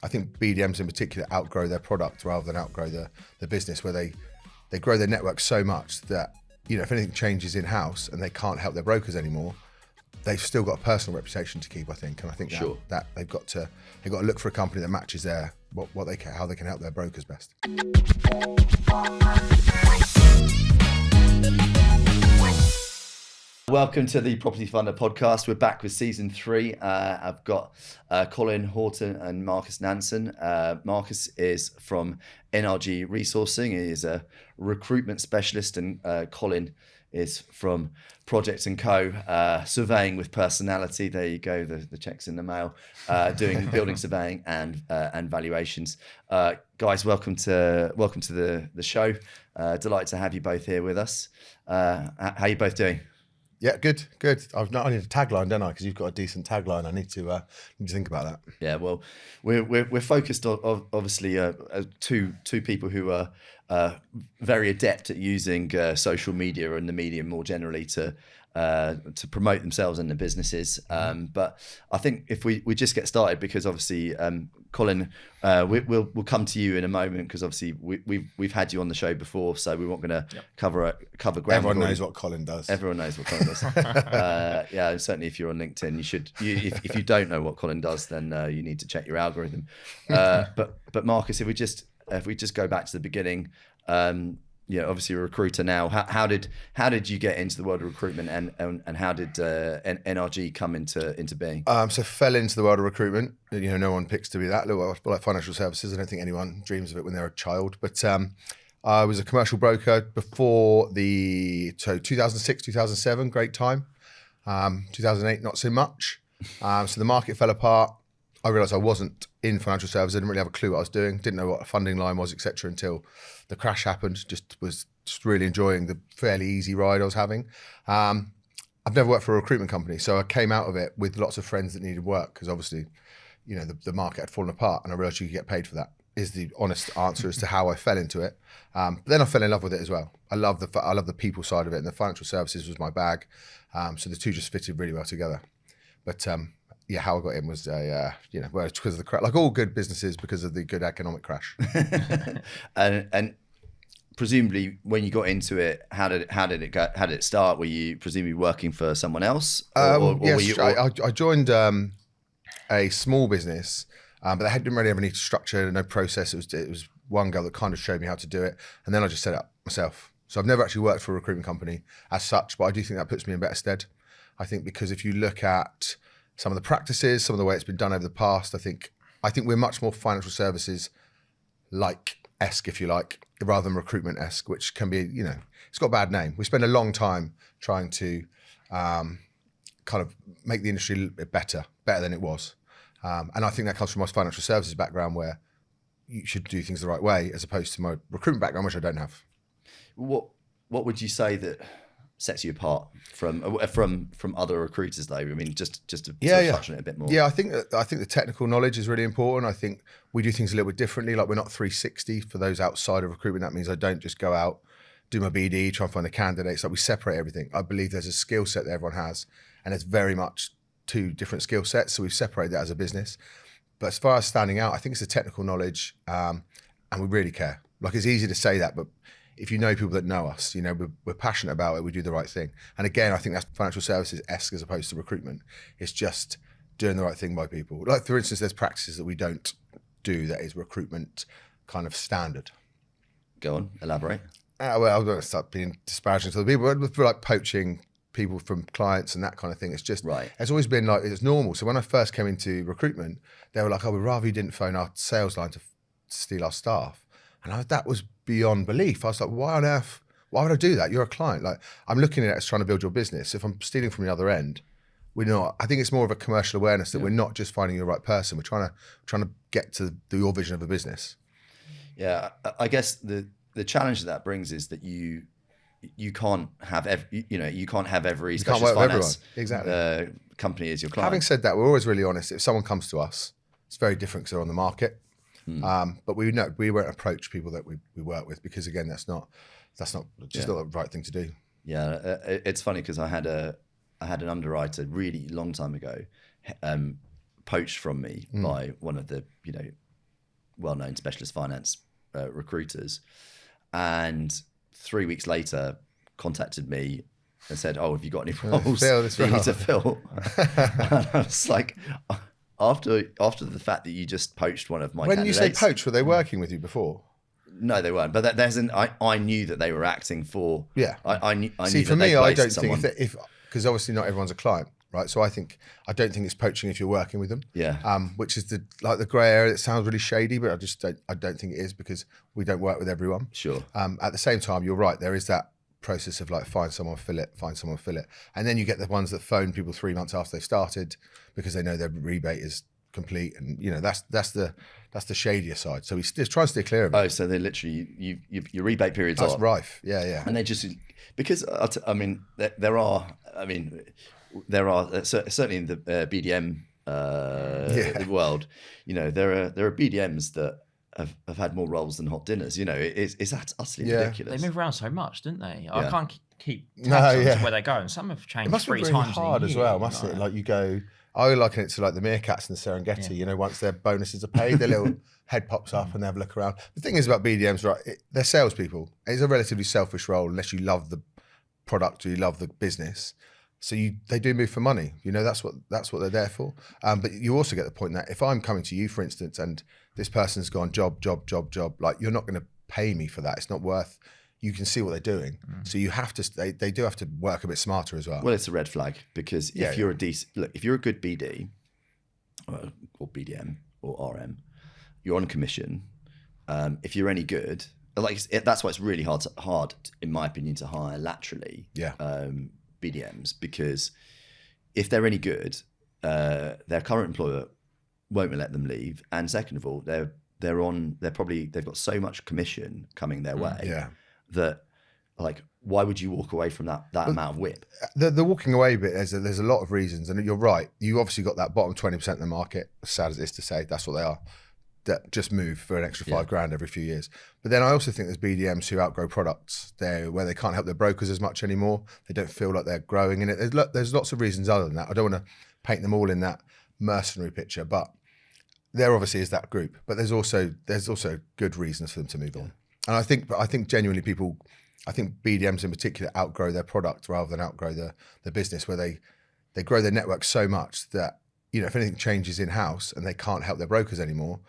I think BDMs in particular outgrow their product rather than outgrow the business, where they grow their network so much that, if anything changes in-house and they can't help their brokers anymore, they've still got a personal reputation to keep, I think. And I think that they've got to look for a company that matches how they can help their brokers best. Welcome to the Property Funder podcast. We're back with season 3. I've got Colin Horton and Marcus Nanson. Marcus is from NRG Resourcing. He is a recruitment specialist, and Colin is from Project & Co. Surveying with personality. There you go. The check's in the mail. Doing building surveying and valuations. Guys, welcome to the show. Delighted to have you both here with us. How are you both doing? Yeah, good. I need a tagline, don't I? Because you've got a decent tagline. I need to think about that. Yeah, well, we're focused on obviously two people who are very adept at using social media and the media more generally to promote themselves and their businesses. But I think if we just get started, because obviously, Colin, we'll come to you in a moment, because obviously we've had you on the show before, so we weren't going to cover ground. Everyone knows what Colin does. Everyone knows what Colin does. Yeah, certainly if you're on LinkedIn, you should. If you don't know what Colin does, then you need to check your algorithm. But Marcus, if we just go back to the beginning. Obviously you're a recruiter now. How did you get into the world of recruitment, and how did NRG come into being? So fell into the world of recruitment. No one picks to be that. Look, like financial services, I don't think anyone dreams of it when they're a child. But I was a commercial broker before 2006, 2007, great time. 2008, not so much. So the market fell apart. I realised I wasn't in financial services. I didn't really have a clue what I was doing. Didn't know what a funding line was, etc. until the crash happened. Was really enjoying the fairly easy ride I was having. I've never worked for a recruitment company, so I came out of it with lots of friends that needed work, because obviously, the market had fallen apart, and I realised you could get paid for that. Is the honest answer as to how I fell into it. But then I fell in love with it as well. I love the people side of it, and the financial services was my bag. So the two just fitted really well together. But how I got in was, it's because of the crash, like all good businesses, because of the good economic crash. and presumably, when you got into it, how did it go? How did it start? Were you presumably working for someone else? Yes, I joined a small business, but they didn't really have any structure, no process. It was one girl that kind of showed me how to do it, and then I just set it up myself. So I've never actually worked for a recruitment company as such, but I do think that puts me in better stead. I think because if you look at some of the practices, some of the way it's been done over the past, I think we're much more financial services esque, if you like, rather than recruitment-esque, which can be, it's got a bad name. We spend a long time trying to kind of make the industry better than it was. And I think that comes from my financial services background, where you should do things the right way, as opposed to my recruitment background, which I don't have. What would you say that sets you apart from other recruiters, though? I mean, just to touch on it a bit more. Yeah, I think the technical knowledge is really important. I think we do things a little bit differently. Like, we're not 360 for those outside of recruitment. That means I don't just go out, do my BD, try and find the candidates. Like, we separate everything. I believe there's a skill set that everyone has, and it's very much two different skill sets. So we've separated that as a business. But as far as standing out, I think it's the technical knowledge, and we really care. Like, it's easy to say that, but if you know people that know us, we're passionate about it, we do the right thing. And again, I think that's financial services-esque as opposed to recruitment. It's just doing the right thing by people. Like, for instance, there's practices that we don't do that is recruitment kind of standard. Go on, elaborate. Well, I don't start being disparaging to the people. We're like poaching people from clients and that kind of thing. It's just, right. It's always been like, it's normal. So when I first came into recruitment, they were like, we'd rather you didn't phone our sales line to steal our staff. And that was beyond belief. I was like, why on earth? Why would I do that? You're a client. Like, I'm looking at it as trying to build your business. If I'm stealing from the other end, we're not. I think it's more of a commercial awareness that we're not just finding the right person. We're trying to get to your vision of a business. Yeah, I guess the challenge that brings is that you can't have every specialist finance company as your client. Having said that, we're always really honest. If someone comes to us, it's very different because they're on the market. But we won't approach people that we work with, because again, that's not not the right thing to do. Yeah, it's funny because I had an underwriter really long time ago, poached from me by one of the well-known specialist finance recruiters, and 3 weeks later contacted me and said, "Oh, have you got any roles that you need to fill?" And I was like, after the fact that you just poached one of my When candidates, you say poach, were they working with you before? No, they weren't. But I knew that they were acting for. Yeah. I knew. See, knew for that me, they I placed don't someone. think because obviously not everyone's a client, right? So I don't think it's poaching if you're working with them. Yeah. Which is the grey area. It sounds really shady, but I don't think it is, because we don't work with everyone. Sure. At the same time, you're right. There is that process of like find someone, fill it, and then you get the ones that phone people 3 months after they've started because they know their rebate is complete, and that's the shadier side. So we just try and stay clear of it. Oh, so they literally your rebate period's That's up. rife. Yeah. And they just, because there are certainly in the BDM world, there are BDMs that have had more roles than hot dinners. It's utterly ridiculous. They move around so much, didn't they? I Yeah. can't keep tabs on where they go, and some have It changed must be 3 really times hard in a as year, well, mustn't it? Like you go, I liken it to like the meerkats and the Serengeti. Once their bonuses are paid, their little head pops up and they have a look around. The thing is about BDMs, right? They're salespeople. It's a relatively selfish role unless you love the product or you love the business. So they do move for money. That's what they're there for. But you also get the point that if I'm coming to you, for instance, and this person's gone job, like you're not going to pay me for that. It's not worth. You can see what they're doing. So you have to. They do have to work a bit smarter as well. Well, it's a red flag, because if you're if you're a good BD or BDM or RM, you're on commission. If you're any good, that's why it's really hard, in my opinion, to hire laterally. Yeah. BDMs, because if they're any good, their current employer won't let them leave, and second of all, they've got so much commission coming their way that, like, why would you walk away from that amount of whip? The walking away bit, there's a lot of reasons, and you're right. You obviously got that bottom 20% of the market, as sad as it is to say, that's what they are, that just move for an extra $5,000 every few years. But then I also think there's BDMs who outgrow products where they can't help their brokers as much anymore. They don't feel like they're growing in it. There's lots of reasons other than that. I don't want to paint them all in that mercenary picture, but there obviously is that group. But there's also good reasons for them to move on. And I think genuinely I think BDMs in particular outgrow their product rather than outgrow the business, where they grow their network so much that, if anything changes in-house and they can't help their brokers anymore,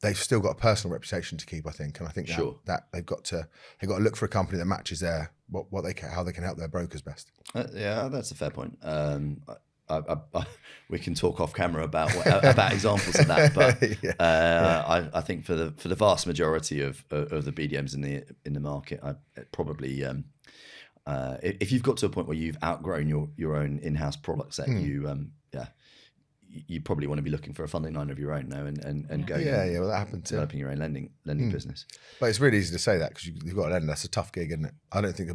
they've still got a personal reputation to keep, I think. And I think that they've got to look for a company that matches how they can help their brokers best. Yeah, that's a fair point. We can talk off camera about examples of that, but I think for the vast majority of the BDMs in the market, probably if you've got to a point where you've outgrown your own in-house product set, you probably want to be looking for a funding line of your own now and go. Well, that happened too. Developing your own lending business. But it's really easy to say that because you've got a lender. That's a tough gig, isn't it? I don't think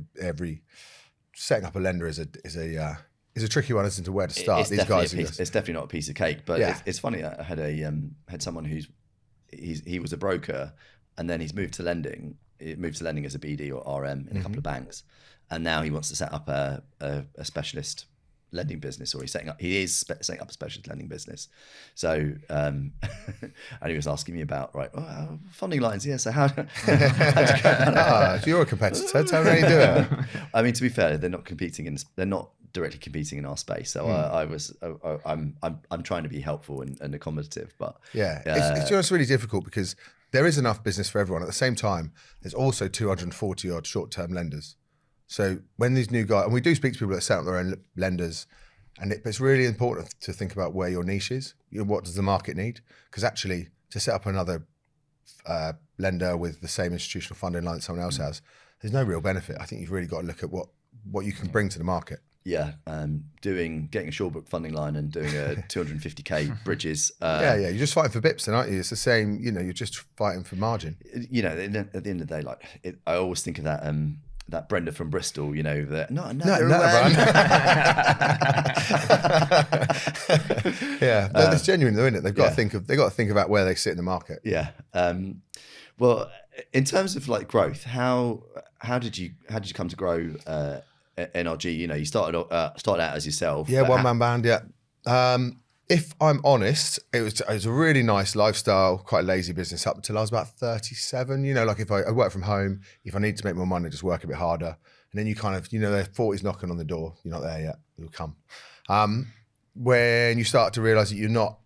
setting up a lender is a tricky one as to where to start. It's definitely not a piece of cake, but it's funny. I had someone he was a broker, and then he's moved to lending. He moved to lending as a BD or RM in a couple of banks, and now he wants to set up a specialist lending business, or he is setting up a specialist lending business. So and he was asking me about funding lines. Yeah, so how? If you're a competitor, tell me how you do it. I mean, to be fair, they're not directly competing in our space. So I'm trying to be helpful and accommodative, but it's really difficult because there is enough business for everyone. At the same time, there's also 240 odd short-term lenders. So when these new guys, and we do speak to people that set up their own lenders, and it's really important to think about where your niche is. What does the market need? Because actually, to set up another lender with the same institutional funding line that someone else has, there's no real benefit. I think you've really got to look at what you can bring to the market. Yeah, getting a Shawbrook funding line and doing a 250k bridges. You're just fighting for bips, then, aren't you? It's the same. You're just fighting for margin. At the end of the day, I always think of that Brenda from Bristol, that no, it's genuine though, isn't it? They've got to think about where they sit in the market. Yeah. Well, in terms of growth, how did you come to grow NRG? You started out as yourself. Yeah, one man band. Yeah. If I'm honest, it was a really nice lifestyle, quite a lazy business up until I was about 37. You know, like if I work from home, if I need to make more money, just work a bit harder. And then you kind of, their 40's knocking on the door. You're not there yet. It'll come. When you start to realize that you're not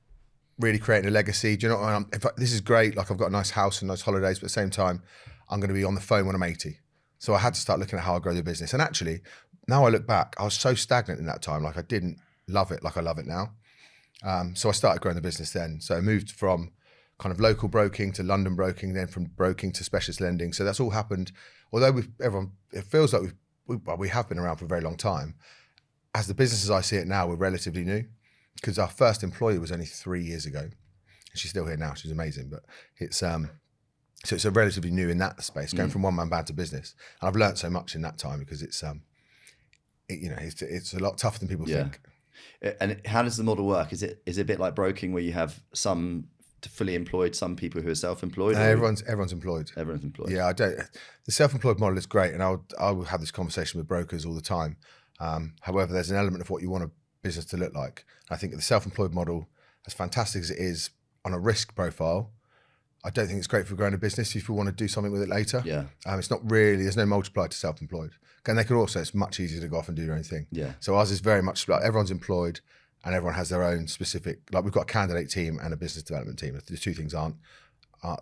really creating a legacy, do you know what this is great. Like I've got a nice house and nice holidays, but at the same time, I'm going to be on the phone when I'm 80. So I had to start looking at how I grow the business. And actually, now I look back, I was so stagnant in that time. Like I didn't love it like I love it now. So I started growing the business then. So I moved from kind of local broking to London broking, then from broking to specialist lending. So that's all happened. Although it feels like we have been around for a very long time. As the business as I see it now, we're relatively new because our first employee was only 3 years ago. She's still here now. She's amazing, but it's so it's a relatively new in that space, going from one man band to business. And I've learned so much in that time because it's a lot tougher than people think. And how does the model work? Is it a bit like broking where you have some fully employed, some people who are self-employed? No, everyone's employed. Everyone's employed. Yeah, I don't. The self-employed model is great, and I will have this conversation with brokers all the time. However, there's an element of what you want a business to look like. I think the self-employed model, as fantastic as it is on a risk profile, I don't think it's great for growing a business if you want to do something with it later. Yeah. It's not really, there's no multiplier to self-employed. And they can also, it's much easier to go off and do your own thing. Yeah. So ours is very much like everyone's employed and everyone has their own specific, like we've got a candidate team and a business development team. The two things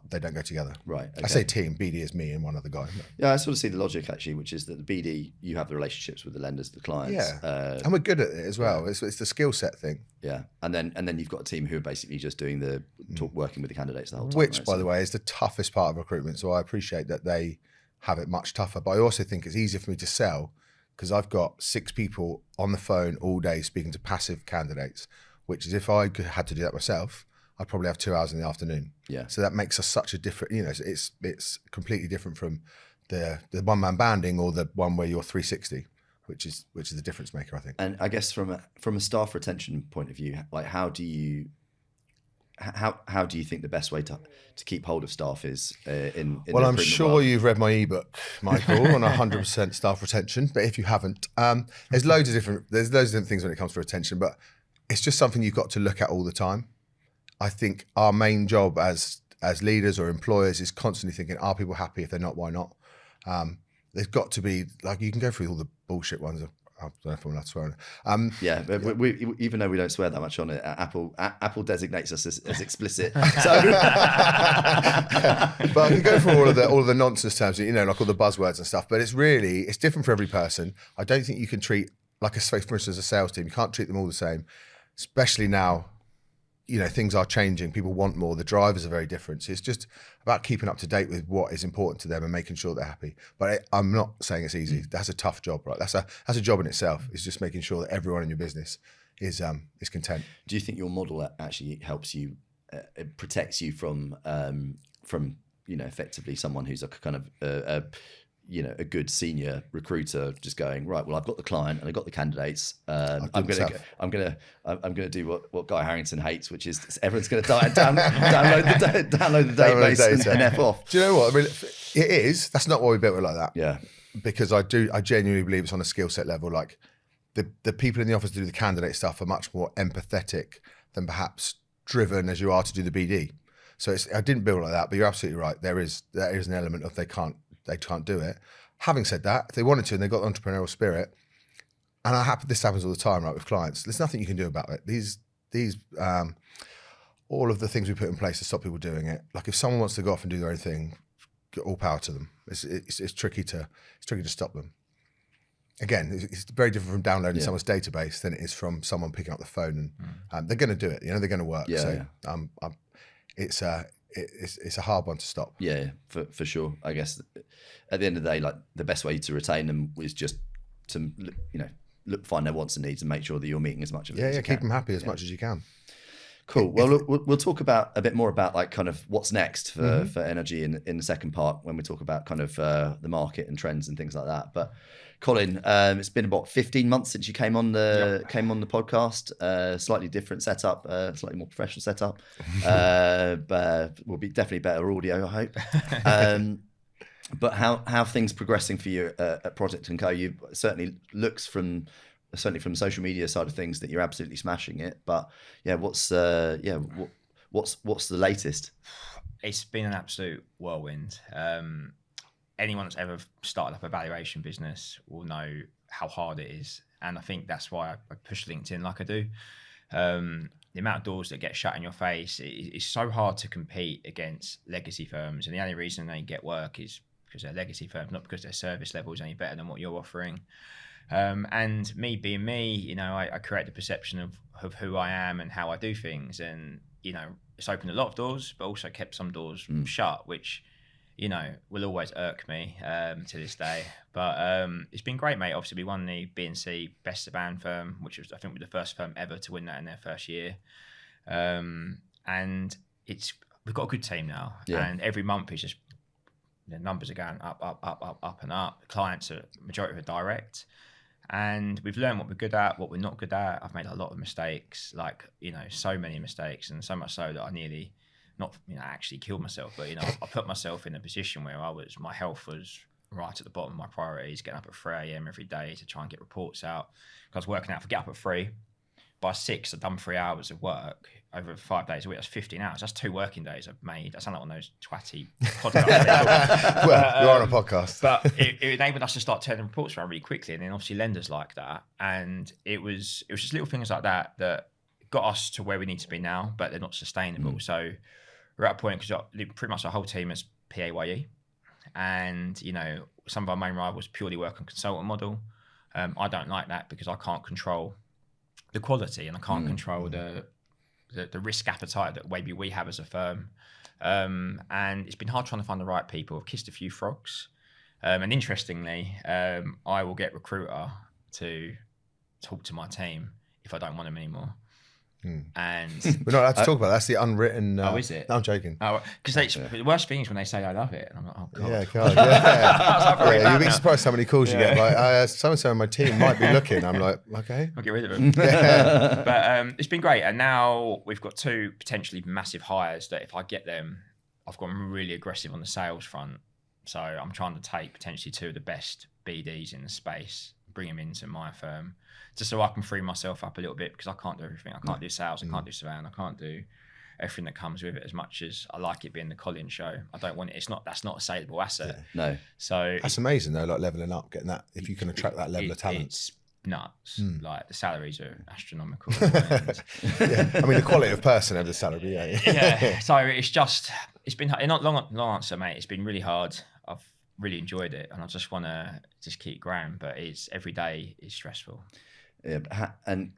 they don't go together. Right. Okay. I say team, BD is me and one other guy. Yeah, I sort of see the logic actually, which is that the BD, you have the relationships with the lenders, the clients. Yeah. And we're good at it as well. Yeah. It's the skill set thing. Yeah. And then you've got a team who are basically just doing the working with the candidates the whole time. Which, right? by the way, is the toughest part of recruitment. So I appreciate that they have it much tougher. But I also think it's easier for me to sell because I've got 6 people on the phone all day speaking to passive candidates, which is if I had to do that myself, I'd probably have 2 hours in the afternoon. Yeah. So that makes us such a different, it's completely different from the one-man banding or the one where you're 360, which is the difference maker, I think. And I guess from a staff retention point of view, like how do you think the best way to keep hold of staff is in well, I'm the sure world? you've read my ebook, Michael, on 100% staff retention. But if you haven't, there's loads of different things when it comes to retention. But it's just something you've got to look at all the time. I think our main job as leaders or employers is constantly thinking, are people happy? If they're not, why not? There's got to be, like, you can go through all the bullshit ones. I don't know if I'm allowed to swear on it. Yeah, but we even though we don't swear that much on it, Apple designates us as explicit. So. But I can go through all of the nonsense terms, like all the buzzwords and stuff. But it's different for every person. I don't think you can treat, like for instance, a sales team, you can't treat them all the same, especially now. Things are changing. People want more. The drivers are very different. So it's just about keeping up to date with what is important to them and making sure they're happy. But I'm not saying it's easy. That's a tough job, right? That's a job in itself. It's just making sure that everyone in your business is content. Do you think your model actually helps you, it protects you from effectively someone who's a kind of a good senior recruiter just going, right, well, I've got the client and I've got the candidates. I'm gonna do what Guy Harrington hates, which is everyone's gonna download the database and F off. Do you know what? I mean, it is. That's not why we built it like that. Yeah. Because I genuinely believe it's on a skill set level. Like the people in the office to do the candidate stuff are much more empathetic than perhaps driven as you are to do the BD. So I didn't build it like that, but you're absolutely right. There is an element of they can't do it. Having said that, if they wanted to and they've got the entrepreneurial spirit, and this happens all the time, right, with clients, there's nothing you can do about it. These all of the things we put in place to stop people doing it. Like if someone wants to go off and do their own thing, all power to them. It's tricky to stop them. Again, it's very different from downloading someone's database than it is from someone picking up the phone and they're going to do it. They're going to work. It's a hard one to stop. Yeah, for sure. I guess at the end of the day, like the best way to retain them is just to find their wants and needs and make sure that you're meeting as much of it. As you keep can. them happy as much as you can. Cool. Well, look, we'll talk about a bit more about like kind of what's next for energy in the second part when we talk about kind of the market and trends and things like that. But Colin, it's been about 15 months since you came on the podcast. Slightly different setup, slightly more professional setup. But will be definitely better audio, I hope. But how things progressing for you at Project & Co? You certainly looks from certainly from the social media side of things, that you're absolutely smashing it. But yeah, what's the latest? It's been an absolute whirlwind. Anyone that's ever started up a valuation business will know how hard it is. And I think that's why I push LinkedIn like I do. The amount of doors that get shut in your face, it's so hard to compete against legacy firms. And the only reason they get work is because they're legacy firms, not because their service level is any better than what you're offering. And me being me, you know, I create the perception of who I am and how I do things. And, you know, it's opened a lot of doors, but also kept some doors shut, which, you know, will always irk me to this day. But it's been great, mate. Obviously, we won the B&C Best Sedan firm, which was, I think, the first firm ever to win that in their first year. And we've got a good team now. Yeah. And every month is just, the numbers are going up and up. Clients are, majority of it direct. And we've learned what we're good at, what we're not good at. I've made a lot of mistakes, like, you know, so many mistakes, and so much so that I nearly, not, you know, actually killed myself, but, you know, I put myself in a position where my health was right at the bottom of my priorities, getting up at 3 a.m. every day to try and get reports out. I was working out, if I get up at 3, by 6, I've done 3 hours of work over 5 days a week. That's 15 hours. That's 2 working days I've made. I sound like one of those twatty podcasts. Well, you're on a podcast. But it enabled us to start turning reports around really quickly. And then obviously lenders like that. And it was just little things like that that got us to where we need to be now, but they're not sustainable. So we're at a point, because pretty much our whole team is PAYE. And, you know, some of our main rivals purely work on consultant model. I don't like that because I can't control the quality, and I can't control the risk appetite that maybe we have as a firm. And it's been hard trying to find the right people. I've kissed a few frogs. And interestingly, I will get Recruiter to talk to my team if I don't want them anymore. And we're not allowed to talk about that. That's the unwritten. Oh, is it? No, I'm joking. Oh, because the worst thing is when they say I love it, and I'm like, oh god. Yeah, God, yeah. You'd be surprised how many calls you get. Like, so and so on my team might be looking. I'm like, okay, I'll get rid of them. Yeah. But it's been great, and now we've got 2 potentially massive hires that if I get them, I've gone really aggressive on the sales front. So I'm trying to take potentially 2 of the best BDs in the space, bring them into my firm, just so I can free myself up a little bit, because I can't do everything. I can't do sales, I can't do surveying, I can't do everything that comes with it. As much as I like it being the Colin show, I don't want it. That's not a saleable asset. Yeah. No. So that's amazing though, like leveling up, getting that, if you can attract that level of talent. It's nuts. Like the salaries are astronomical. Yeah. I mean, the quality of person over the salary. Yeah. So it's been not long answer, mate. It's been really hard. I've really enjoyed it, and I just want to just keep growing. But every day is stressful. Yeah, and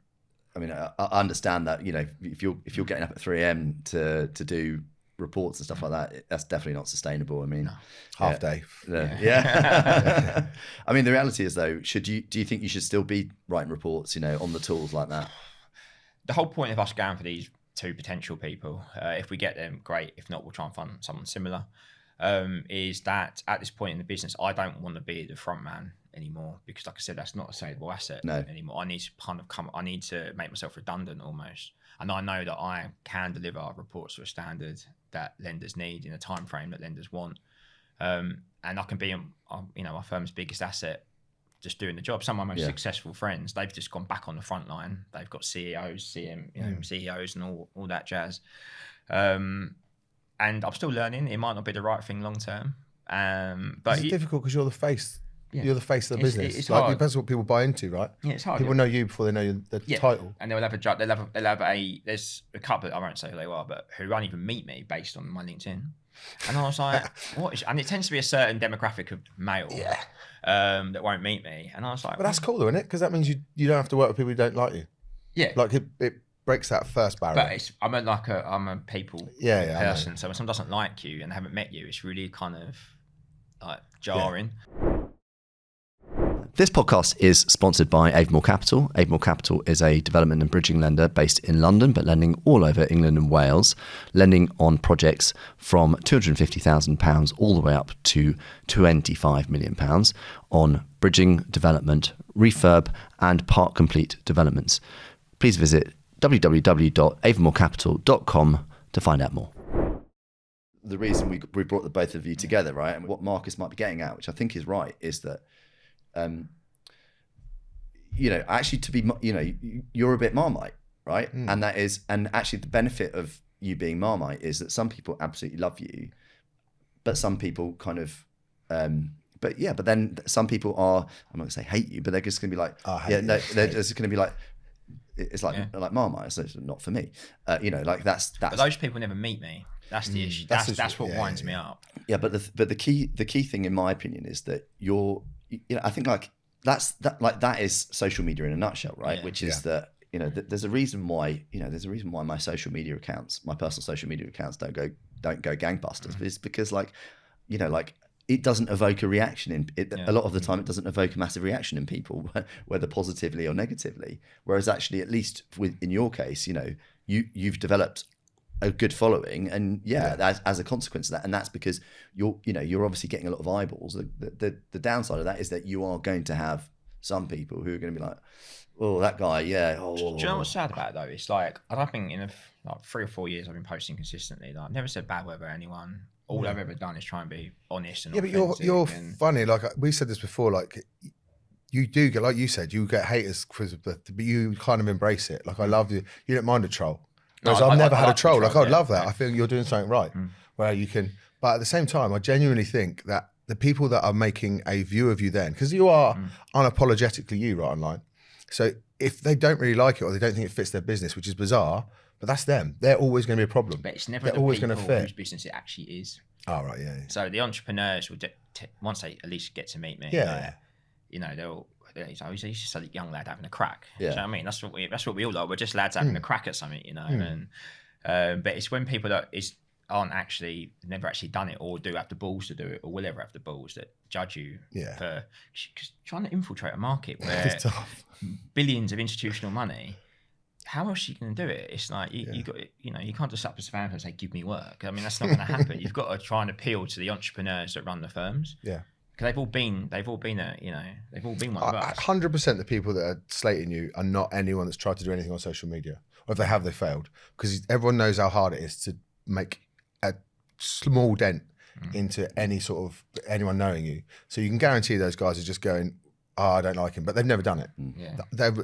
I mean, I understand that, you know, if you're getting up at 3 a.m. to do reports and stuff like that, that's definitely not sustainable. I mean, half day. Yeah. I mean, the reality is though, do you think you should still be writing reports, you know, on the tools like that? The whole point of us going for these 2 potential people, if we get them, great. If not, we'll try and find someone similar. Is that at this point in the business, I don't want to be the front man anymore, because like I said, that's not a saleable asset anymore. I need to I need to make myself redundant almost. And I know that I can deliver reports to a standard that lenders need in a time frame that lenders want. And I can be, you know, our firm's biggest asset, just doing the job. Some of my most successful friends, they've just gone back on the front line. They've got CEOs, CEOs and all that jazz. And I'm still learning. It might not be the right thing long term. But it's difficult because you're the face. Yeah. You're the face of the business. It's like, hard. it depends what people buy into, right? Yeah, it's hard. People know you before they know the title. And they'll have there's a couple, I won't say who they are, but who won't even meet me based on my LinkedIn. And I was like, and it tends to be a certain demographic of male that won't meet me. And I was like, but that's cool though, isn't it? Because that means you don't have to work with people who don't like you. Yeah. Like it breaks that first barrier. But I'm a people person. So when someone doesn't like you and they haven't met you, it's really kind of like jarring. Yeah. This podcast is sponsored by Avamore Capital. Avamore Capital is a development and bridging lender based in London, but lending all over England and Wales, lending on projects from £250,000 all the way up to £25 million on bridging, development, refurb and part complete developments. Please visit www.avamorecapital.com to find out more. The reason we brought the both of you together, right, and what Marcus might be getting at, which I think is right, is that actually to be, you're a bit Marmite, right? And actually the benefit of you being Marmite is that some people absolutely love you, but some people kind of, but then some people are, I'm not gonna say hate you, but they're just gonna be like, they're just gonna be like, it's like Marmite, so it's not for me. Like that's. But those people never meet me. That's the issue. That's what winds me up. Yeah, but the key thing in my opinion is that I think like that is social media in a nutshell, right? Yeah. Which is that there's a reason why my social media accounts, my personal social media accounts don't go gangbusters. It's because like it doesn't evoke a reaction in it. A lot of the time, it doesn't evoke a massive reaction in people, whether positively or negatively. Whereas actually, at least in your case, you've developed a good following, and as a consequence of that, and that's because you're obviously getting a lot of eyeballs. The downside of that is that you are going to have some people who are going to be like, oh, that guy, yeah. Oh. Do you know what's sad about it though? It's like I don't think in 3 or 4 years I've been posting consistently. Like, I've never said bad word about anyone. All I've ever done is try and be honest and but you're funny. Like we said this before. Like you do get, like you said, you get haters, but you kind of embrace it. Like I love you. You don't mind a troll. Whereas I've never had a troll. Like I'd love that. I feel you're doing something right, where you can. But at the same time, I genuinely think that the people that are making a view of you then, because you are unapologetically you right online. So if they don't really like it or they don't think it fits their business, which is bizarre. But that's them. They're always going to be a problem. But it's never the always people whose business it actually is. Oh, right, yeah. So the entrepreneurs will, once they at least get to meet me, they'll he's just a young lad having a crack. Yeah. Do you know what I mean? That's what we all are. We're just lads having a crack at something, And but it's when people that aren't actually never actually done it or do have the balls to do it or will ever have the balls that judge you for trying to infiltrate a market where billions of institutional money. How else are you going to do it? It's like you got, you can't just up as a founder and say, "Give me work." I mean, that's not going to happen. You've got to try and appeal to the entrepreneurs that run the firms. Yeah, because they've all been one of us. 100% the people that are slating you are not anyone that's tried to do anything on social media, or if they have, they failed. Because everyone knows how hard it is to make a small dent into any sort of anyone knowing you. So you can guarantee those guys are just going, oh, I don't like him, but they've never done it.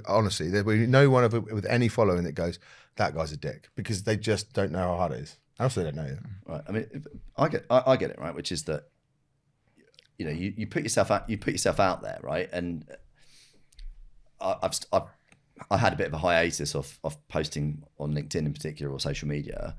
Honestly, there'll be no one with any following that goes, that guy's a dick, because they just don't know how hard it is. And also, they don't know you. Right. I mean, I get it, right? Which is that, you put yourself out there, right? And I had a bit of a hiatus of posting on LinkedIn in particular or social media,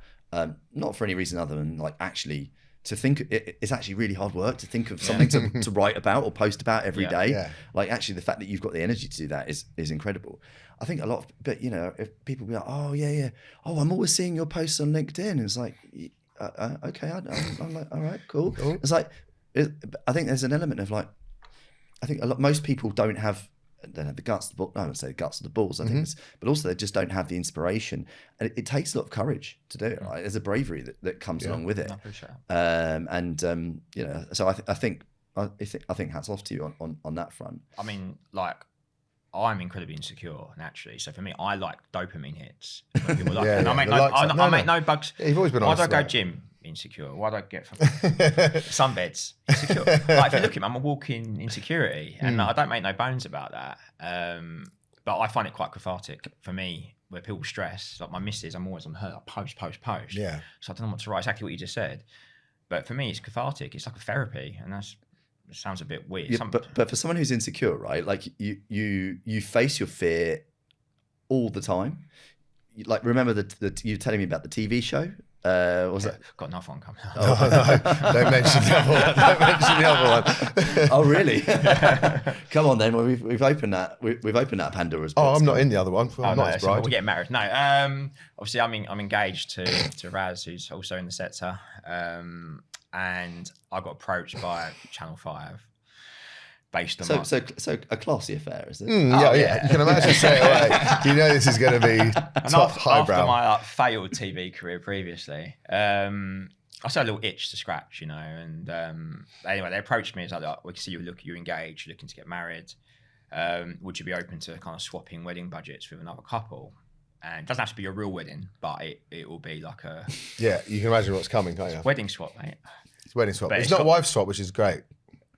not for any reason other than like actually. To think it's actually really hard work to think of something to write about or post about every day. Yeah. Like actually the fact that you've got the energy to do that is incredible. I think a lot of, but if people be like, oh yeah, oh, I'm always seeing your posts on LinkedIn. It's like, okay, I'm like, all right, cool. It's like, I think there's an element of like, I think most people don't have the guts, I don't say the guts of the balls, I think but also they just don't have the inspiration, and it takes a lot of courage to do it, right? There's a bravery that comes along with it. So I think hats off to you on that front. I mean, like, I'm incredibly insecure naturally, so for me, I like dopamine hits. When people like and I make no bugs. You've always been honest. Why do I go gym? Insecure. Why do I get sunbeds? Insecure. Like, if you look at me, I'm a walking insecurity, and I don't make no bones about that. But I find it quite cathartic for me, where people stress. Like my missus, I'm always on her. Post. Yeah. So I don't know what to write. Exactly what you just said. But for me, it's cathartic. It's like a therapy, and it sounds a bit weird. Yeah, but for someone who's insecure, right? Like you face your fear all the time. Like, remember you telling me about the TV show? Was it? Got another one coming. Oh, no. Don't mention the other one. Don't mention the other one. Oh, really? Come on, then. Well, we've opened that. We've opened that Pandora's box. Oh, I'm not in the other one. I'm not his bride. We're getting married. No. Obviously, I'm engaged to Raz, who's also in the sector. And I got approached by Channel 5. Based on so a classy affair, is it? Yeah. You can imagine straight away. You know this is going to be top highbrow. After my failed TV career previously, I still had a little itch to scratch, and anyway, they approached me. It's like, we can see you're engaged, you're looking to get married. Would you be open to kind of swapping wedding budgets with another couple? And it doesn't have to be a real wedding, but it will be like a... Yeah, you can imagine what's coming, can't you? Wedding swap, mate. It's wedding swap. It's not wife swap, which is great.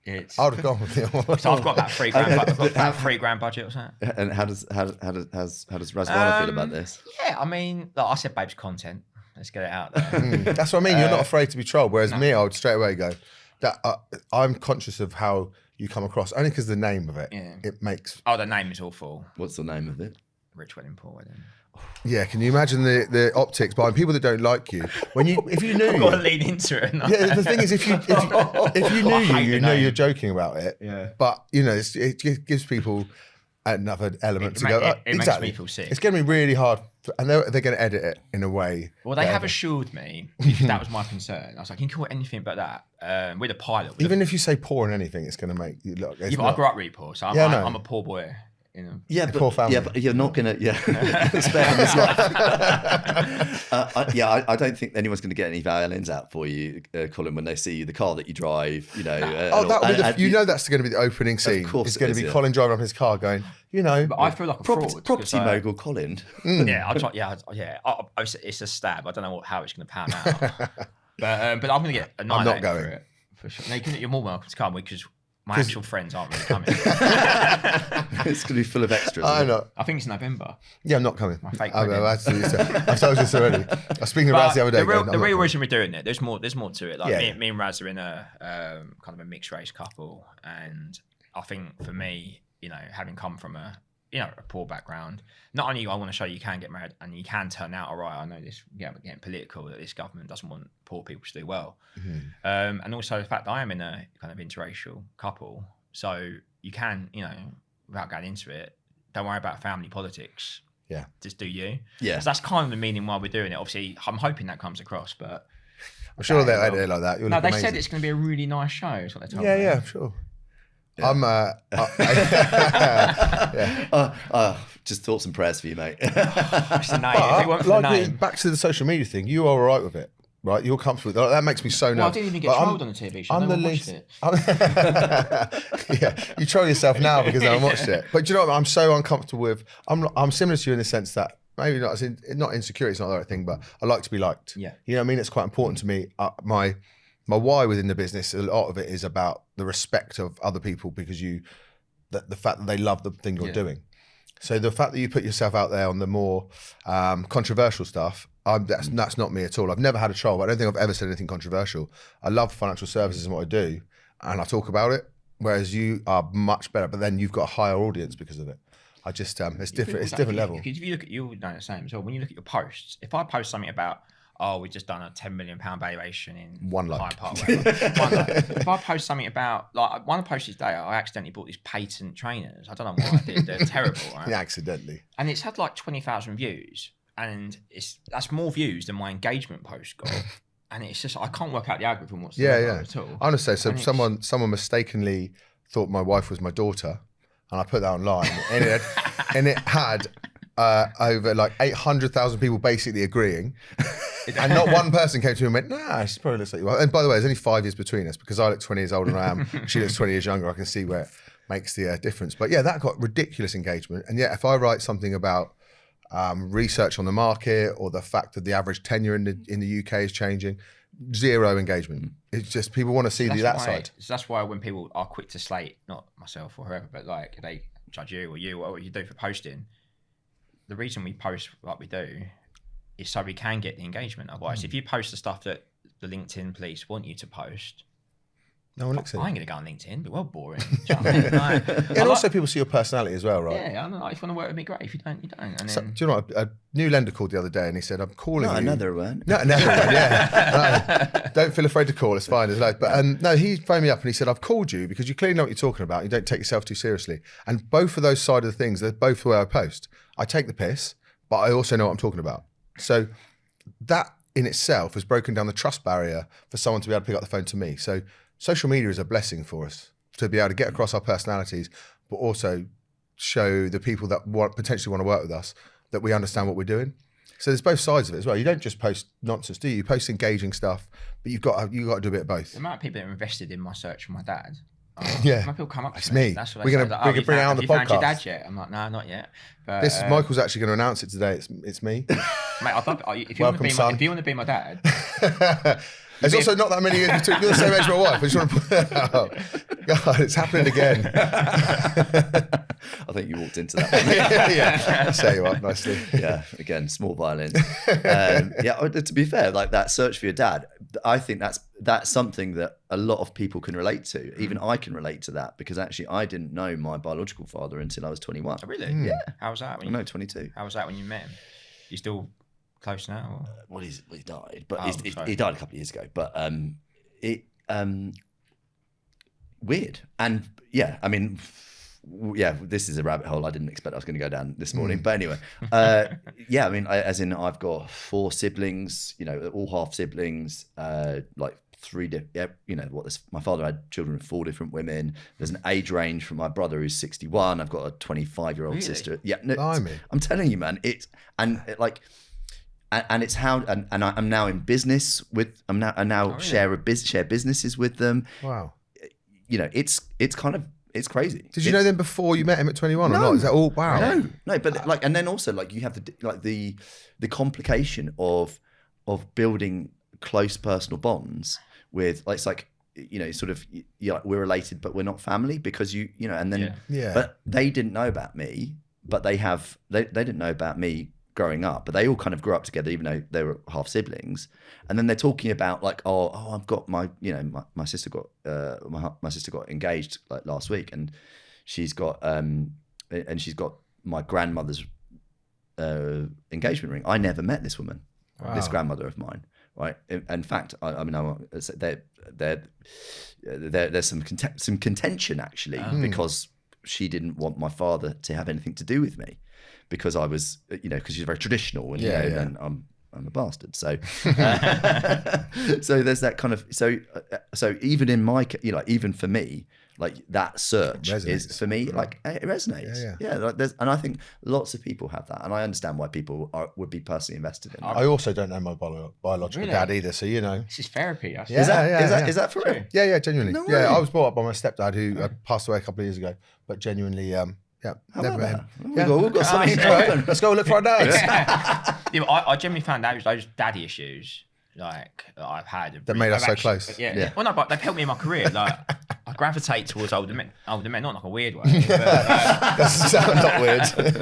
It's I would have gone with the so I've got that £3,000 budget or something. And how does Razvana feel about this? Yeah, I mean, like I said, babes, content. Let's get it out there. That's what I mean. You're not afraid to be trolled. Whereas me, I would straight away go, that I'm conscious of how you come across, only because the name of it, it makes. Oh, the name is awful. What's the name of it? Rich wedding, poor wedding. Yeah, can you imagine the optics behind people that don't like you? If you knew, I've got to lean into it. Yeah, the thing is, if you knew you know you're joking about it. Yeah. But it gives people another element to go. It makes me feel sick. It's going to be really hard, and they're going to edit it in a way. Well, they have assured me that was my concern. I was like, you can call it anything but that. With a pilot, even if you say poor in anything, it's going to make you look. Yeah, but I grew up really poor, so I'm a poor boy. Poor family. Yeah, but you're not gonna. Yeah, spare this life. I don't think anyone's going to get any violins out for you, Colin, when they see the car that you drive. You know. That's going to be the opening scene. Of course, it's going to be Colin driving up his car, going. But I feel like a fraud. Property mogul, Colin. Yeah, I'll try. Yeah. It's a stab. I don't know how it's going to pan out. but I'm going to get. I'm not going. For it, for sure. No, you're more welcome to come because. My actual friends aren't really coming. It's going to be full of extras. I know. I think it's November. Yeah, I'm not coming. My fake I've told you this already. I was speaking to Raz the other day. The real reason we're doing it, there's more to it. Like me and Raz are in a kind of a mixed race couple, and I think for me, having come from a poor background, not only I want to show you can get married and you can turn out all right. I know this getting political, that this government doesn't want poor people to do well, and also the fact that I am in a kind of interracial couple, so you can, without going into it, don't worry about family politics. Yeah, just do you. Yeah, so that's kind of the meaning why we're doing it. Obviously, I'm hoping that comes across, but I'm sure they'll edit it like that. No, they said it's going to be a really nice show. Is what they told me. Yeah, I'm sure. Yeah. Just thoughts and prayers for you, mate. It's the name. Back to the social media thing. You are all right with it, right? You're comfortable with it. That makes me so I didn't even get trolled on the TV show. I'm the least. You troll yourself now because I watched it. But do you know what I'm so uncomfortable with? I'm similar to you in the sense that maybe not insecurity. It's not the right thing, but I like to be liked. Yeah. You know what I mean? It's quite important to me. My why within the business, a lot of it is about the respect of other people because the fact that they love the thing you're doing. So the fact that you put yourself out there on the more controversial stuff, that's not me at all. I've never had a troll. I don't think I've ever said anything controversial. I love financial services and what I do, and I talk about it. Whereas you are much better, but then you've got a higher audience because of it. I just it's different. It's different level. If you look at you'll know the same. So when you look at your posts, if I post something about we've just done a £10 million valuation in one like. Hyde Park. If I post something about, like one of the posts today, I accidentally bought these patent trainers. I don't know what I did. They're terrible, right? Yeah, accidentally. And it's had like 20,000 views, and that's more views than my engagement post got. And it's just I can't work out the algorithm whatsoever at all. I want to say someone mistakenly thought my wife was my daughter, and I put that online, and it had over like 800,000 people basically agreeing. And not one person came to me and went, nah, she probably looks like you. And by the way, there's only 5 years between us because I look 20 years older than I am. She looks 20 years younger. I can see where it makes the difference. But yeah, that got ridiculous engagement. And yeah, if I write something about research on the market or the fact that the average tenure in the UK is changing, 0 engagement. It's just people want to see that side. So that's why when people are quick to slate, not myself or whoever, but like they judge you or what you do for posting, the reason we post like we do is so we can get the engagement. Otherwise, if you post the stuff that the LinkedIn police want you to post, no one looks at it. I ain't going to go on LinkedIn, but well boring. Do you know what I mean? Like, and also people see your personality as well, right? Yeah, I know. If you want to work with me, great. If you don't, you don't. And then... do you know what? A new lender called the other day and he said, I'm calling you. Another one. No, another one, yeah. No, don't feel afraid to call, it's fine. It's like, but no, he phoned me up and he said, I've called you because you clearly know what you're talking about. You don't take yourself too seriously. And both of those side of the things, they're both the way I post. I take the piss, but I also know what I'm talking about. So that in itself has broken down the trust barrier for someone to be able to pick up the phone to me. So social media is a blessing for us to be able to get across our personalities, but also show the people that potentially want to work with us that we understand what we're doing. So there's both sides of it as well. You don't just post nonsense, do you? You post engaging stuff, but you've got to do a bit of both. The amount of people that are invested in my search for my dad. Yeah, people come up to it's me. That's what we're gonna bring it on the podcast. Have you found your dad yet? I'm like, no, not yet. But, this is Michael's actually going to announce it today. It's me. Mate, I thought if you want to be my dad. There's also not that many years between. You're the same age as my wife. I just want to put that out. God, it's happening again. I think you walked into that one. Yeah, set you up nicely. Yeah, again, small violins. To be fair, like that search for your dad, I think that's something that a lot of people can relate to. Even I can relate to that, because actually I didn't know my biological father until I was 21. Oh, really? Yeah. How was that? No, 22. How was that when you met him? You still close now? Or? Well, he died, but Oh, he died a couple of years ago. But weird. And yeah, I mean, yeah, this is a rabbit hole I didn't expect I was going to go down this morning. But anyway, yeah, I mean, I've got 4 siblings, you know, all half siblings, like 3 my father had children with 4 different women. There's an age range from my brother who's 61. I've got a 25-year-old sister. Yeah, no, I'm telling you, man, it's how I'm now in business with. I now share businesses with them. Wow. You know, it's crazy. Did you know them before you met him at 21 or not? Is that all? Wow. No, but like, and then also like you have the complication of building close personal bonds with, like, it's like, you know, sort of, like, we're related but we're not family, because you know, and then but they didn't know about me, but they didn't know about me growing up, but they all kind of grew up together, even though they were half siblings. And then they're talking about like, oh, I've got my sister got my sister got engaged like last week, and she's got my grandmother's engagement ring. I never met this woman, this grandmother of mine, right? In fact, there's some contention actually, because she didn't want my father to have anything to do with me, because I was, you know, because she's very traditional, and and I'm a bastard. So, so there's that kind of, so even in my, you know, even for me, like that search is for me, like it resonates. Yeah. Like and I think lots of people have that, and I understand why people would be personally invested in it. I also don't know my biological dad either, so you know. This is therapy. Is that for real? Yeah, genuinely. No yeah, way. I was brought up by my stepdad who passed away a couple of years ago, but genuinely, yeah, never met him. We've got something in common. Let's go look for our dads. Yeah, I generally found out those daddy issues like that I've had that made us so close. Yeah. Well, no, but they've helped me in my career. Like I gravitate towards older men, not in like a weird way. But, That's not weird. but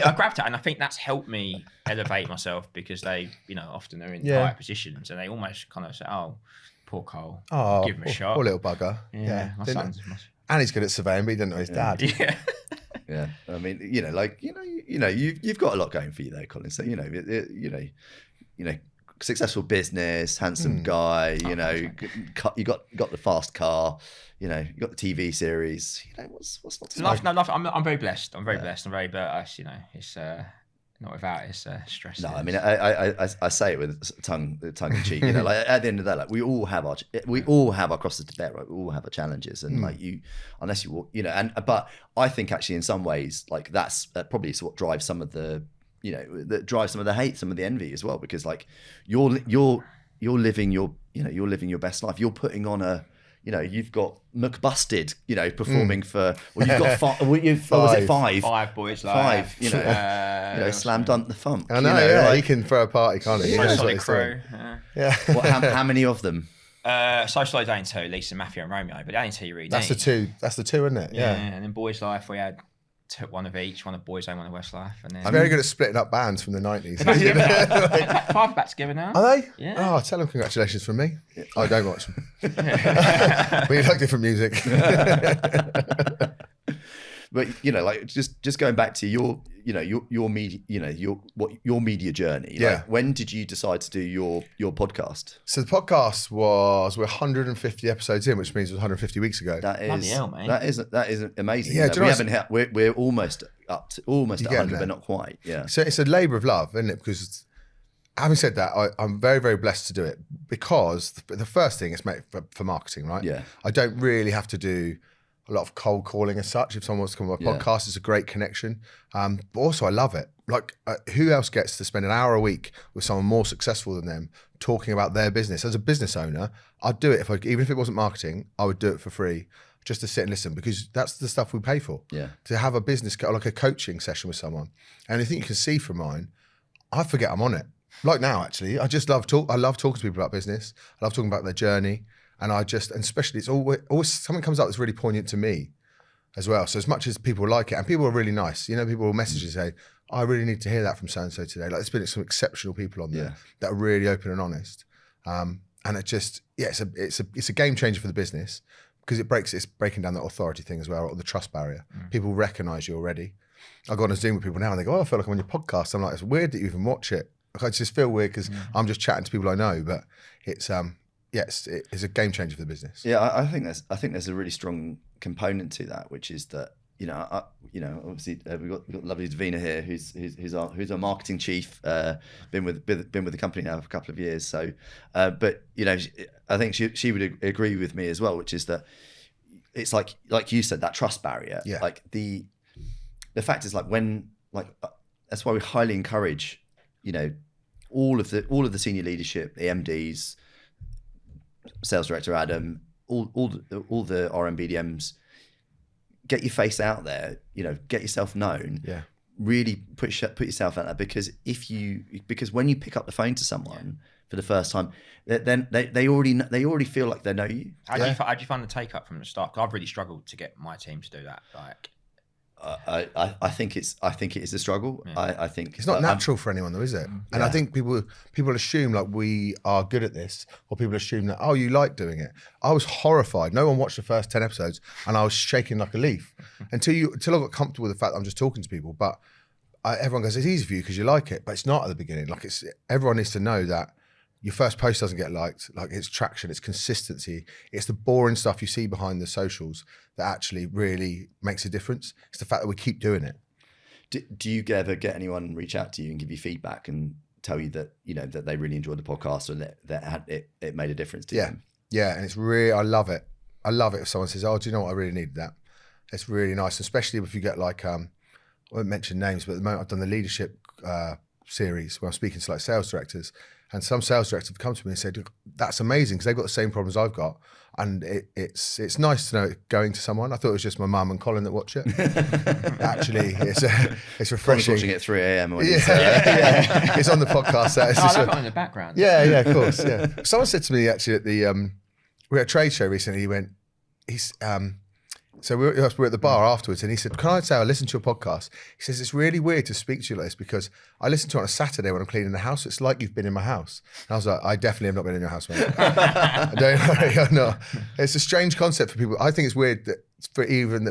I gravitate, and I think that's helped me elevate myself, because they, you know, often are in higher positions, and they almost kind of say, "Oh, poor Cole, give him a shot." Poor little bugger. Yeah, my son's. And he's good at surveying, but he didn't know his dad. Yeah. Yeah, I mean, you know, like, you know, you've got a lot going for you there, Colin. So, you know, successful business, handsome guy. You know, you got the fast car. You know, you got the TV series. You know, what's not to like? No, I'm very blessed. I'm very blessed. I'm very, but you know, it's not without its stress. No, I mean, I say it with tongue in cheek. You know, like at the end of the day, like we all have our crosses to bear, right? We all have our challenges, and like unless you know, but I think actually in some ways, like that's probably is what drives some of the, you know, that drives some of the hate, some of the envy as well, because like you're living your best life. You're putting on a, you know, you've got McBusted, you know, performing for, well, you've got five. Was it 5? 5 boys, like 5, you know, Slam Dunk the Funk. I know, you know, like, he can throw a party, can't he? Solid Crew. Yeah. How many of them? Social Life ain't 2, Lisa, Matthew, and Romeo, but that ain't 2 you really That's need. That's the 2, isn't it? Yeah. And then Boys Life, we had one of each, one of Boys Home, one of Westlife, and then I'm very good at splitting up bands from the 90s. 5 are back together now. Are they? Yeah. Oh, tell them congratulations from me. I don't watch them. We like different music. But you know, like just going back to your media, you know, your media journey. Yeah. Like, when did you decide to do your podcast? So the podcast we're 150 episodes in, which means it was 150 weeks ago. That Bloody is hell, mate. that is amazing. Yeah, You know, we're almost up to almost at 100, but not quite. Yeah. So it's a labour of love, isn't it? Because having said that, I'm very, very blessed to do it, because the first thing is made for marketing, right? Yeah. I don't really have to do a lot of cold calling as such. If someone wants to come on my podcast, it's a great connection. But also I love it. Like who else gets to spend an hour a week with someone more successful than them talking about their business? As a business owner, I'd do it even if it wasn't marketing, I would do it for free, just to sit and listen, because that's the stuff we pay for. Yeah. To have a business, like a coaching session with someone. And I think you can see from mine, I forget I'm on it. Like now, actually, I just love I love talking to people about business. I love talking about their journey. And especially it's always something comes up that's really poignant to me as well. So as much as people like it, and people are really nice, people will message and say, I really need to hear that from so-and-so today. Like there's been some exceptional people on there that are really open and honest. And it just, it's a game changer for the business because it's breaking down that authority thing as well, or the trust barrier. People recognize you already. I go on a Zoom with people now and they go, I feel like I'm on your podcast. I'm like, it's weird that you even watch it. I just feel weird because I'm just chatting to people I know, but it's it's a game changer for the business. Yeah, I think there's a really strong component to that, which is that obviously we've got lovely Davina here, who's our marketing chief, been with the company now for a couple of years. So, but I think she would agree with me as well, which is that it's like you said, that trust barrier. Yeah. Like the fact is that's why we highly encourage, all of the senior leadership, the MDs, sales director Adam, all the RMBDMs. Get your face out there, get yourself known. Yeah. Really put yourself out there because when you pick up the phone to someone for the first time, then they already feel like they know you. How do you find the take up from the start? 'Cause I've really struggled to get my team to do that. Like, I think it is a struggle. Yeah. I think it's not natural for anyone though, is it? And I think people assume like we are good at this, or people assume that, oh, you like doing it. I was horrified. No one watched the first 10 episodes and I was shaking like a leaf until I got comfortable with the fact that I'm just talking to people. But everyone goes, it's easy for you because you like it, but it's not at the beginning. Like everyone needs to know that your first post doesn't get liked. Like it's traction, it's consistency. It's the boring stuff you see behind the socials that actually really makes a difference. It's the fact that we keep doing it. Do you ever get anyone reach out to you and give you feedback and tell you that, that they really enjoyed the podcast and that it made a difference to them? Yeah. And it's really, I love it. I love it if someone says, oh, do you know what? I really needed that. It's really nice, especially if you get like, I won't mention names, but at the moment I've done the leadership series where I'm speaking to like sales directors. And some sales directors have come to me and said, that's amazing because they've got the same problems I've got. And it's nice to know it going to someone. I thought it was just my mum and Colin that watch it. Actually, it's refreshing. Watching it at 3 a.m. Yeah. It's on the podcast. I love it in the background. Yeah, of course. Yeah. Someone said to me actually at the, we were at a trade show recently, so we were at the bar afterwards and he said, can I say I listened to your podcast? He says, it's really weird to speak to you like this because I listen to it on a Saturday when I'm cleaning the house. It's like you've been in my house. And I was like, I definitely have not been in your house, mate. Don't worry, I'm not. It's a strange concept for people. I think it's weird that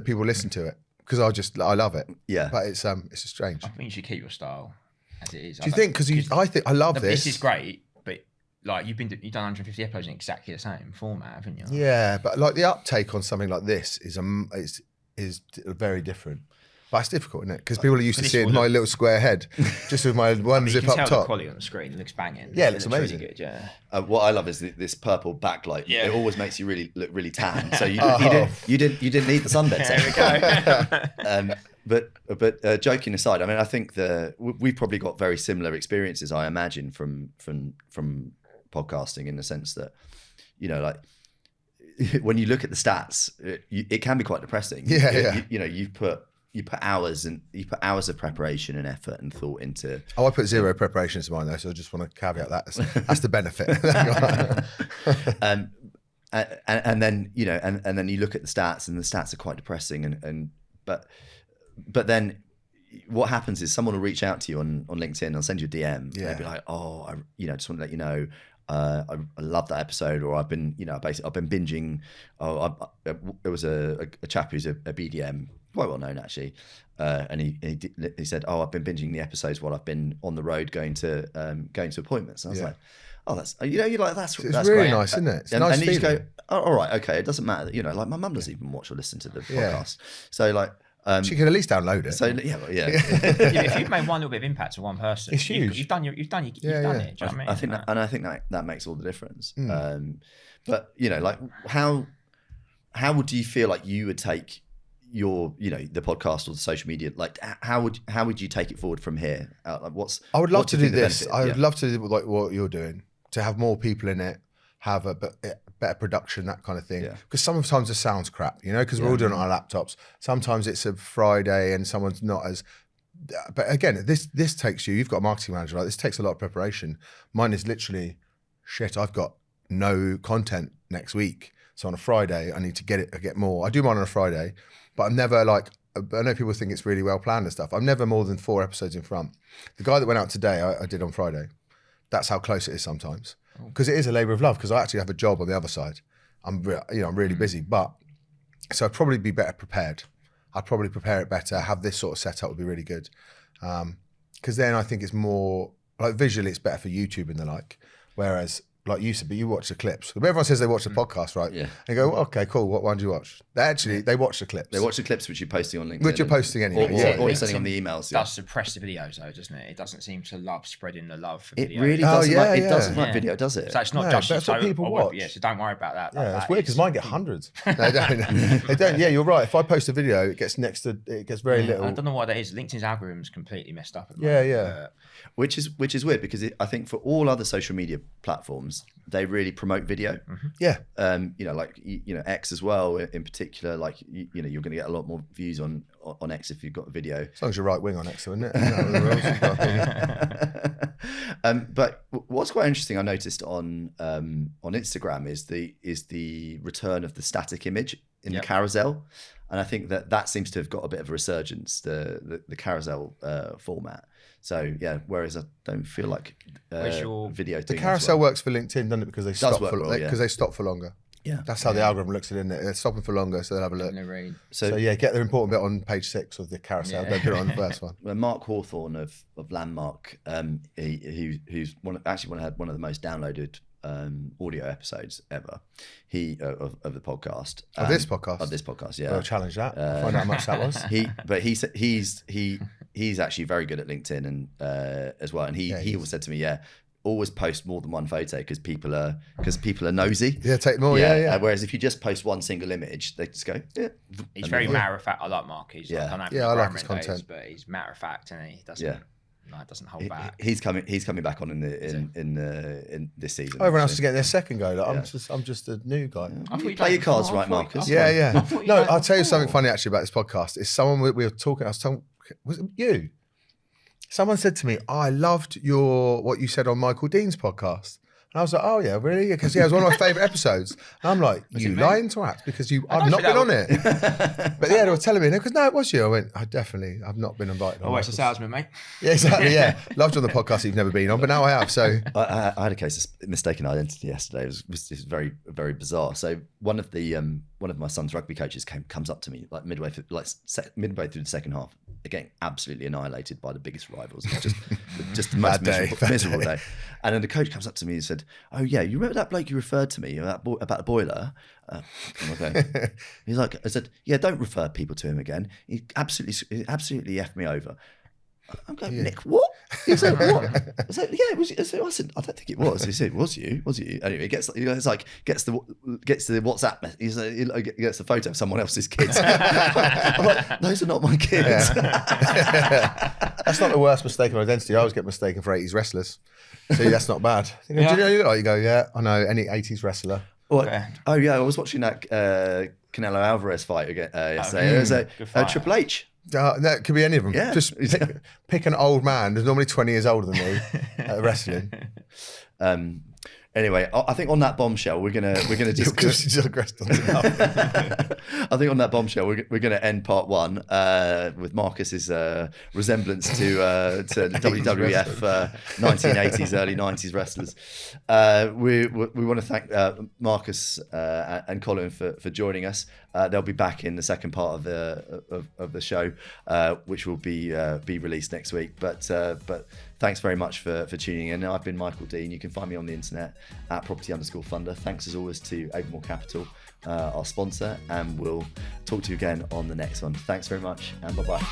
people listen to it because I love it. Yeah. But it's strange. I think you should keep your style as it is. Do you think? Because I love this. This is great. Like you've done 150 episodes in exactly the same format, haven't you? Yeah, but like the uptake on something like this is very different. But it's difficult, isn't it? Because people are used to seeing my little square head, just with my one zip up top. You can tell the quality on the screen. It looks banging. Yeah, it looks amazing. Really good, yeah. What I love is this purple backlight. Yeah. It always makes you look really tan. So you didn't need the sunbed. There we go. But joking aside, I mean, I think we've probably got very similar experiences, I imagine, from podcasting in the sense that, like when you look at the stats, it can be quite depressing. Yeah. You put hours of preparation and effort and thought into. I put zero preparation into mine though, so I just want to caveat that. That's the benefit. And then and then you look at the stats and the stats are quite depressing but then what happens is someone will reach out to you on LinkedIn, they'll send you a DM. Yeah. They'll be like, oh, I just want to let you know, I love that episode, or I've been binging. There was a chap who's a BDM, quite well known actually, and he said, oh, I've been binging the episodes while I've been on the road going to appointments. And I was like, oh, that's you're like that's really great. Nice, isn't it? It's and nice and you just go, oh, all right, okay, it doesn't matter, like my mum doesn't even watch or listen to the podcast, so like. She can at least download it. So yeah. If you've made one little bit of impact to one person, it's huge. You've done it. Do you know what I mean? I think that makes all the difference. But like how would you feel like you would take your the podcast or the social media? Like how would you take it forward from here? Like I would love to do this. I would love to do like what you're doing, to have more people in it, have a better production, that kind of thing. Because sometimes the sound's crap, because we're all doing it on our laptops. Sometimes it's a Friday and someone's not as. But again, this takes you've got a marketing manager, right? This takes a lot of preparation. Mine is literally shit. I've got no content next week. So on a Friday, I need to get more. I do mine on a Friday, but I'm never like, I know people think it's really well planned and stuff. I'm never more than 4 episodes in front. The guy that went out today, I did on Friday. That's how close it is sometimes. Because it is a labour of love, because I actually have a job on the other side. I'm really busy, but so I'd probably be better prepared. I'd probably prepare it better, have this sort of setup would be really good. Because then I think it's more, like visually it's better for YouTube and the like. Whereas, like you said, but you watch the clips. Everyone says they watch the podcast, right? Yeah. And go, well, okay, cool. What one do you watch? They watch the clips. They watch the clips which you're posting on LinkedIn. Which you're posting anyway. Or sending on the emails. Does suppress the videos though, doesn't it? It doesn't seem to love spreading the love for It videos. really doesn't. It doesn't like video, does it? So it's not No, just but that's what people watch. Yeah, so don't worry about that. Yeah, That it's weird because is- mine get hundreds. No, they don't. They don't. Yeah, you're right. If I post a video, it gets very little. I don't know why that is. LinkedIn's algorithm's completely messed up. At the Yeah, moment. yeah. Which is weird because I think for all other social media platforms, they really promote video. Yeah. Like X as well in particular. Like you're going to get a lot more views on X if you've got a video. As long as you're right wing on X, isn't it? Isn't that But what's quite interesting, I noticed on Instagram is the return of the static image in the carousel, and I think that seems to have got a bit of a resurgence, the carousel format. So yeah, whereas I don't feel like video. the carousel works for LinkedIn, doesn't it? Because they stop they stop for longer. Yeah, that's how the algorithm looks at it, isn't it? They're stopping for longer, so they'll have a look. So yeah, get the important bit on page 6 of the carousel. Don't put it on the first one. Well, Mark Hawthorne of Landmark, who's one of the most downloaded audio episodes ever. Of the podcast. Of this podcast, yeah. I'll challenge that. Find out how much that was. He's actually very good at LinkedIn and as well. And he always said to me, always post more than one photo because people are nosy. Yeah, take more. Yeah. Whereas if you just post one single image, they just go. Yeah. He's very matter of fact. I like Mark. He's I like his content, but he's matter of fact and he doesn't. Yeah. No, it doesn't hold back. He's coming back on in this season. Everyone else is getting their second go. Like, I'm just a new guy. You play your cards right, Marcus. Yeah. No, I'll tell you something funny actually about this podcast. Is someone we were talking. Was it you? Someone said to me, I loved what you said on Michael Dean's podcast. And I was like, oh yeah, really? Because it was one of my favourite episodes. And I'm like, you lying twat, because I've not been on it. But yeah, they were telling me, because no, it was you. I went, I've not been invited. Oh, it's a salesman, mate. Yeah, exactly, yeah. Loved you on the podcast you've never been on, but now I have, so. I had a case of mistaken identity yesterday. It was very, very bizarre. So one of my son's rugby coaches comes up to me like midway through the second half, getting absolutely annihilated by the biggest rivals. Just the most miserable day. And then the coach comes up to me and said, "Oh yeah, you remember that bloke you referred to me about the boiler?" Okay. He's like, I said, "Yeah, don't refer people to him again. He absolutely effed me over." I'm going, Nick, what? He said, what? I said, yeah, it was. I said, I don't think it was. He said, was you? Anyway, gets the WhatsApp message. He gets the photo of someone else's kids. I'm like, those are not my kids. That's not the worst mistaken identity. I always get mistaken for 80s wrestlers. So that's not bad. Do you know who you look like? You go, yeah, I know any 80s wrestler. Okay. Oh yeah, I was watching that Canelo Alvarez fight again yesterday. It was Triple H. That could be any of them. Yeah. Just pick an old man who's normally 20 years older than me at wrestling. Anyway, I think on that bombshell, we're gonna just. I think on that bombshell, we're gonna end part 1 with Marcus's resemblance to WWF 1980s, early 90s wrestlers. We want to thank Marcus and Colin for joining us. They'll be back in the second part of the show, which will be released next week. But thanks very much for tuning in. I've been Michael Dean. You can find me on the internet at property_funder. Thanks as always to Avamore Capital, our sponsor, and we'll talk to you again on the next one. Thanks very much, and bye-bye.